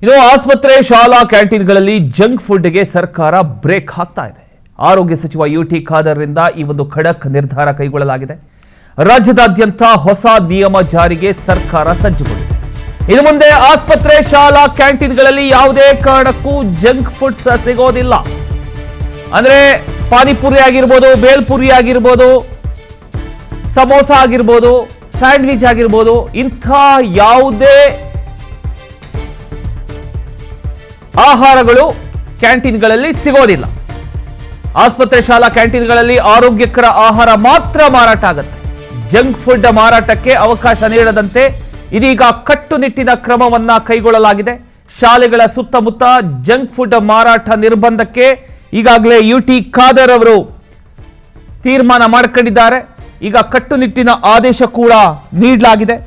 ಇದು ಆಸ್ಪತ್ರೆ ಶಾಲಾ ಕ್ಯಾಂಟೀನ್ಗಳಲ್ಲಿ ಜಂಕ್ ಫುಡ್ಗೆ ಸರ್ಕಾರ ಬ್ರೇಕ್ ಹಾಕ್ತಾ ಇದೆ. ಆರೋಗ್ಯ ಸಚಿವ ಯುಟಿ ಖಾದರ್ ರಿಂದ ಈ ಒಂದು ಖಡಕ್ ನಿರ್ಧಾರ ಕೈಗೊಳ್ಳಲಾಗಿದೆ. ರಾಜ್ಯದಾದ್ಯಂತ ಹೊಸ ನಿಯಮ ಜಾರಿಗೆ ಸರ್ಕಾರ ಸಜ್ಜುಗೊಂಡಿದೆ. ಇನ್ನು ಮುಂದೆ ಆಸ್ಪತ್ರೆ ಶಾಲಾ ಕ್ಯಾಂಟೀನ್ಗಳಲ್ಲಿ ಯಾವುದೇ ಕಾರಣಕ್ಕೂ ಜಂಕ್ ಫುಡ್ಸ್ ಸಿಗೋದಿಲ್ಲ. ಅಂದ್ರೆ ಪಾನಿಪುರಿ ಆಗಿರ್ಬೋದು, ಬೇಲ್ಪುರಿ ಆಗಿರ್ಬೋದು, ಸಮೋಸ ಆಗಿರ್ಬೋದು, ಸ್ಯಾಂಡ್ವಿಚ್ ಆಗಿರ್ಬೋದು, ಇಂಥ ಯಾವುದೇ ಆಹಾರಗಳು ಕ್ಯಾಂಟೀನ್ಗಳಲ್ಲಿ ಸಿಗೋದಿಲ್ಲ. ಆಸ್ಪತ್ರೆ ಶಾಲಾ ಕ್ಯಾಂಟೀನ್ಗಳಲ್ಲಿ ಆರೋಗ್ಯಕರ ಆಹಾರ ಮಾತ್ರ ಮಾರಾಟ ಆಗುತ್ತೆ. ಜಂಕ್ ಫುಡ್ ಮಾರಾಟಕ್ಕೆ ಅವಕಾಶ ನೀಡದಂತೆ ಇದೀಗ ಕಟ್ಟುನಿಟ್ಟಿನ ಕ್ರಮವನ್ನ ಕೈಗೊಳ್ಳಲಾಗಿದೆ. ಶಾಲೆಗಳ ಸುತ್ತಮುತ್ತ ಜಂಕ್ ಫುಡ್ ಮಾರಾಟ ನಿರ್ಬಂಧಕ್ಕೆ ಈಗಾಗಲೇ ಯುಟಿ ಖಾದರ್ ಅವರು ತೀರ್ಮಾನ ಮಾಡಿಕೊಂಡಿದ್ದಾರೆ. ಈಗ ಕಟ್ಟುನಿಟ್ಟಿನ ಆದೇಶ ಕೂಡ ನೀಡಲಾಗಿದೆ.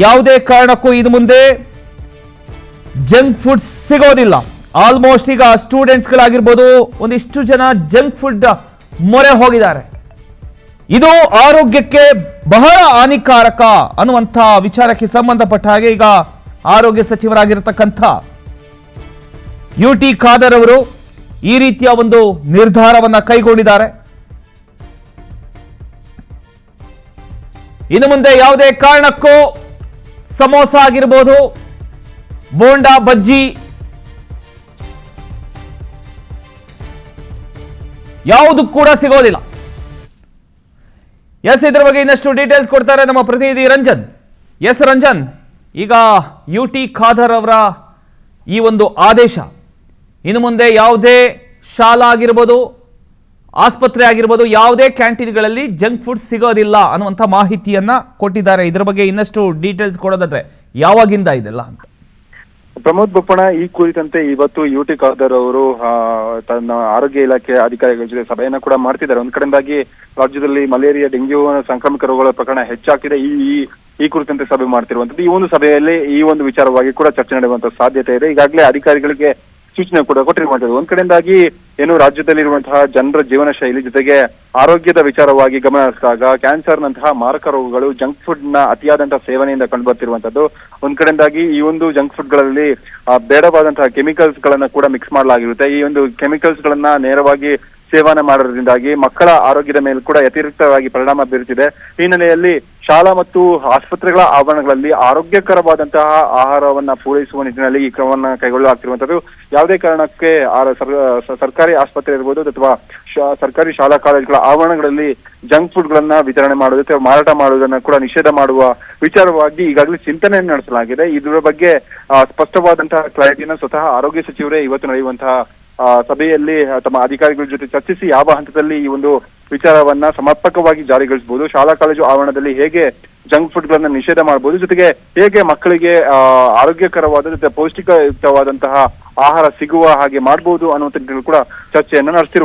ಯಾವುದೇ ಕಾರಣಕ್ಕೂ ಇನ್ನು ಮುಂದೆ ಜಂಕ್ ಫುಡ್ ಸಿಗೋದಿಲ್ಲ. ಆಲ್ಮೋಸ್ಟ್ ಈಗ ಸ್ಟೂಡೆಂಟ್ಸ್ ಗಳಾಗಿರ್ಬೋದು, ಒಂದಿಷ್ಟು ಜನ ಜಂಕ್ ಫುಡ್ ಮೊರೆ ಹೋಗಿದ್ದಾರೆ. ಇದು ಆರೋಗ್ಯಕ್ಕೆ ಬಹಳ ಹಾನಿಕಾರಕ ಅನ್ನುವಂಥ ವಿಚಾರಕ್ಕೆ ಸಂಬಂಧಪಟ್ಟ ಹಾಗೆ ಈಗ ಆರೋಗ್ಯ ಸಚಿವರಾಗಿರತಕ್ಕಂಥ ಯುಟಿ ಖಾದರ್ ಅವರು ಈ ರೀತಿಯ ಒಂದು ನಿರ್ಧಾರವನ್ನ ಕೈಗೊಂಡಿದ್ದಾರೆ. ಇನ್ನು ಮುಂದೆ ಯಾವುದೇ ಕಾರಣಕ್ಕೂ ಸಮೋಸ ಆಗಿರ್ಬೋದು, ಬೋಂಡಾ, ಬಜ್ಜಿ ಯಾವುದು ಕೂಡ ಸಿಗೋದಿಲ್ಲ. ಇದರ ಬಗ್ಗೆ ಇನ್ನಷ್ಟು ಡೀಟೇಲ್ಸ್ ಕೊಡ್ತಾರೆ ನಮ್ಮ ಪ್ರತಿನಿಧಿ ರಂಜನ್. ರಂಜನ್, ಈಗ ಯುಟಿ ಖಾದರ್ ಅವರ ಈ ಒಂದು ಆದೇಶ ಇನ್ನು ಮುಂದೆ ಯಾವುದೇ ಶಾಲಾ ಆಗಿರ್ಬೋದು, ಆಸ್ಪತ್ರೆ ಆಗಿರ್ಬೋದು, ಯಾವುದೇ ಕ್ಯಾಂಟೀನ್ಗಳಲ್ಲಿ ಜಂಕ್ ಫುಡ್ ಸಿಗೋದಿಲ್ಲ ಅನ್ನುವಂಥ ಮಾಹಿತಿಯನ್ನ ಕೊಟ್ಟಿದ್ದಾರೆ. ಇದರ ಬಗ್ಗೆ ಇನ್ನಷ್ಟು ಡೀಟೇಲ್ಸ್ ಕೊಡೋದಾದ್ರೆ ಯಾವಾಗಿಂದ ಇದೆಲ್ಲ ಅಂತ? ಪ್ರಮೋದ್ ಬೊಪ್ಪಣ, ಈ ಕುರಿತಂತೆ ಇವತ್ತು ಯುಟಿ ಖಾದರ್ ಅವರು ತನ್ನ ಆರೋಗ್ಯ ಇಲಾಖೆ ಅಧಿಕಾರಿಗಳ ಜೊತೆ ಸಭೆಯನ್ನ ಕೂಡ ಮಾಡ್ತಿದ್ದಾರೆ. ಒಂದ್ ಕಡೆಯಿಂದಾಗಿ ರಾಜ್ಯದಲ್ಲಿ ಮಲೇರಿಯಾ, ಡೆಂಗ್ಯೂ ಸಾಂಕ್ರಾಮಿಕ ರೋಗಗಳ ಪ್ರಕರಣ ಹೆಚ್ಚಾಗ್ತಿದೆ. ಈ ಕುರಿತಂತೆ ಸಭೆ ಮಾಡ್ತಿರುವಂತದ್ದು. ಈ ಒಂದು ಸಭೆಯಲ್ಲಿ ಈ ಒಂದು ವಿಚಾರವಾಗಿ ಕೂಡ ಚರ್ಚೆ ನಡೆಯುವಂತ ಸಾಧ್ಯತೆ ಇದೆ. ಈಗಾಗಲೇ ಅಧಿಕಾರಿಗಳಿಗೆ ಸೂಚನೆ ಕೂಡ ಕೊಟ್ಟಿರುವಂತದ್ದು. ಒಂದ್ ಕಡೆಯಿಂದಾಗಿ ಏನು ರಾಜ್ಯದಲ್ಲಿರುವಂತಹ ಜನರ ಜೀವನ ಶೈಲಿ ಜೊತೆಗೆ ಆರೋಗ್ಯದ ವಿಚಾರವಾಗಿ ಗಮನ ಹರಿಸಿದಾಗ ಕ್ಯಾನ್ಸರ್ ನಂತಹ ಮಾರಕ ರೋಗಗಳು ಜಂಕ್ ಫುಡ್ ನ ಅತಿಯಾದಂತಹ ಸೇವನೆಯಿಂದ ಕಂಡು ಬರ್ತಿರುವಂತದ್ದು. ಒಂದ್ ಕಡೆಯಿಂದಾಗಿ ಈ ಒಂದು ಜಂಕ್ ಫುಡ್ ಗಳಲ್ಲಿ ಬೇಡವಾದಂತಹ ಕೆಮಿಕಲ್ಸ್ ಗಳನ್ನ ಕೂಡ ಮಿಕ್ಸ್ ಮಾಡಲಾಗಿರುತ್ತೆ. ಈ ಒಂದು ಕೆಮಿಕಲ್ಸ್ ಗಳನ್ನ ನೇರವಾಗಿ ಸೇವನೆ ಮಾಡೋದ್ರಿಂದಾಗಿ ಮಕ್ಕಳ ಆರೋಗ್ಯದ ಮೇಲೆ ಕೂಡ ವ್ಯತಿರಿಕ್ತವಾಗಿ ಪರಿಣಾಮ ಬೀರುತ್ತಿದೆ. ಈ ಹಿನ್ನೆಲೆಯಲ್ಲಿ ಶಾಲಾ ಮತ್ತು ಆಸ್ಪತ್ರೆಗಳ ಆವರಣಗಳಲ್ಲಿ ಆರೋಗ್ಯಕರವಾದಂತಹ ಆಹಾರವನ್ನ ಪೂರೈಸುವ ನಿಟ್ಟಿನಲ್ಲಿ ಈ ಕ್ರಮವನ್ನ ಕೈಗೊಳ್ಳಲಾಗ್ತಿರುವಂತದ್ದು. ಯಾವುದೇ ಕಾರಣಕ್ಕೆ ಸರ್ಕಾರಿ ಆಸ್ಪತ್ರೆ ಇರ್ಬೋದು ಅಥವಾ ಸರ್ಕಾರಿ ಶಾಲಾ ಕಾಲೇಜುಗಳ ಆವರಣಗಳಲ್ಲಿ ಜಂಕ್ ಫುಡ್ ಗಳನ್ನ ವಿತರಣೆ ಮಾಡುವುದು ಅಥವಾ ಮಾರಾಟ ಮಾಡುವುದನ್ನ ಕೂಡ ನಿಷೇಧ ಮಾಡುವ ವಿಚಾರವಾಗಿ ಈಗಾಗಲೇ ಚಿಂತನೆಯನ್ನು ನಡೆಸಲಾಗಿದೆ. ಇದರ ಬಗ್ಗೆ ಸ್ಪಷ್ಟವಾದಂತಹ ಕ್ಲಾರಿಟಿನ ಸ್ವತಃ ಆರೋಗ್ಯ ಸಚಿವರೇ ಇವತ್ತು ನಡೆಯುವಂತಹ ಸಭೆಯಲ್ಲಿ ತಮ್ಮ ಅಧಿಕಾರಿಗಳ ಜೊತೆ ಚರ್ಚಿಸಿ ಯಾವ ಹಂತದಲ್ಲಿ ಈ ಒಂದು ವಿಚಾರವನ್ನ ಸಮರ್ಪಕವಾಗಿ ಜಾರಿಗೊಳಿಸಬಹುದು, ಶಾಲಾ ಕಾಲೇಜು ಆವರಣದಲ್ಲಿ ಹೇಗೆ ಜಂಕ್ ಫುಡ್ ಗಳನ್ನ ನಿಷೇಧ ಮಾಡಬಹುದು, ಜೊತೆಗೆ ಹೇಗೆ ಮಕ್ಕಳಿಗೆ ಆರೋಗ್ಯಕರವಾದ ಜೊತೆ ಪೌಷ್ಟಿಕಯುಕ್ತವಾದಂತಹ ಆಹಾರ ಸಿಗುವ ಹಾಗೆ ಮಾಡಬಹುದು ಅನ್ನುವಂಥದ್ದು ಕೂಡ ಚರ್ಚೆಯನ್ನ ನಡೆಸಿರುವ